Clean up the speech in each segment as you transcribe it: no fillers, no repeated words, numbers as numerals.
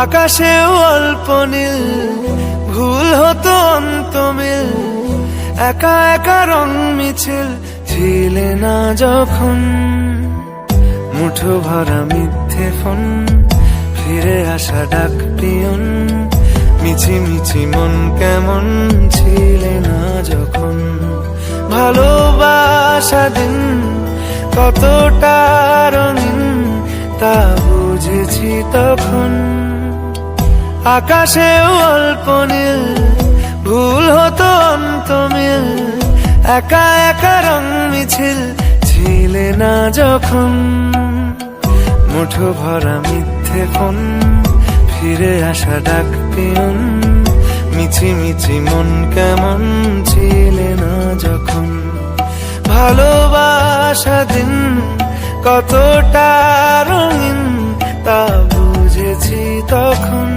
আকাশেও অল্প নীল, ভুল হতো অন্ত মিল, একা একা রং মিছিল ছিলে না যখন। মুঠো ভরা মিথ্যে ফোন, ফিরে আসা ডাক পিয়ন, মিছি মিছি মন কেমন ছিলে না যখন। ভালোবাসা দিন কতটা রঙিন তা বুঝেছি তখন। আকাশেও অল্প নীল, ভুল হতো অন্ত মিল, একা একা রং মিছিল ছিলে না যখন। মুঠো ভরা মিথ্যে ফোন, ফিরে আসা ডাক পিয়ন, মিছি মিছি মন কেমন ছিলে না যখন। ভালোবাসা দিন কতটা রঙিন তা বুঝেছি তখন।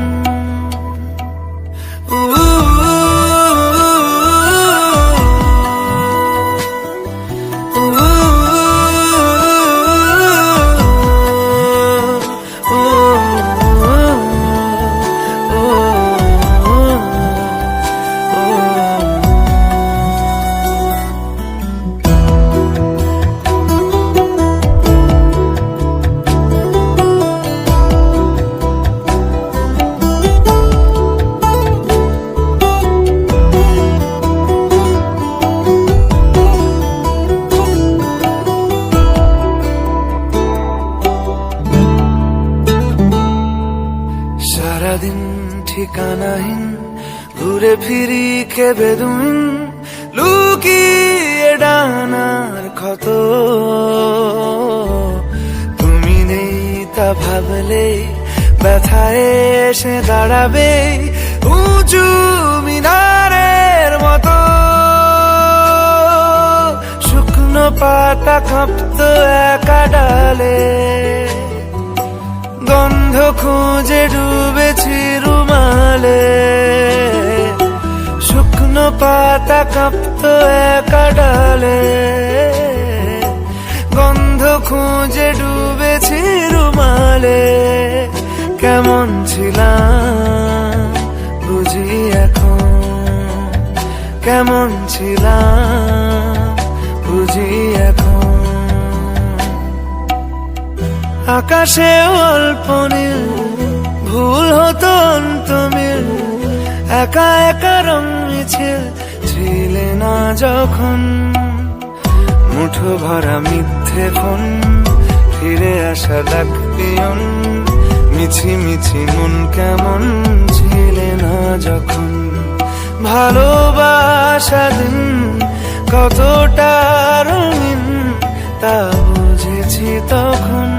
সারাদিন ঠিকানাহীন, ঘুরে ফিরি খেবে দুন, লুকিয়ে ডানার ক্ষত। তুমি নেই তা ভাবলে ব্যথায় এসে দাঁড়াবে উঁচু মিনারের মতো। শুকনো পাতা কাঁপতো একা ডালে, গন্ধ খুঁজে ডুবেছি রুমালে। শুকনো পাতা কাঁপতো একা ডালে, গন্ধ খুঁজে ডুবেছি রুমালে। কেমন ছিলাম বুঝি এখন, কেমন ছিলাম বুঝি এখন। আকাশে অল্প নীল, ভুল হতো অন্ত মিল, একা একা রং মিছিল ছিলে না যখন। মুঠো ভরা মিথ্যে ফোন, ফিরে আসা ডাক পিয়ন, মিছি মিছি মন কেমন ছিলে না যখন। ভালোবাসা দিন কতটা রঙিন তা বুঝেছি তখন।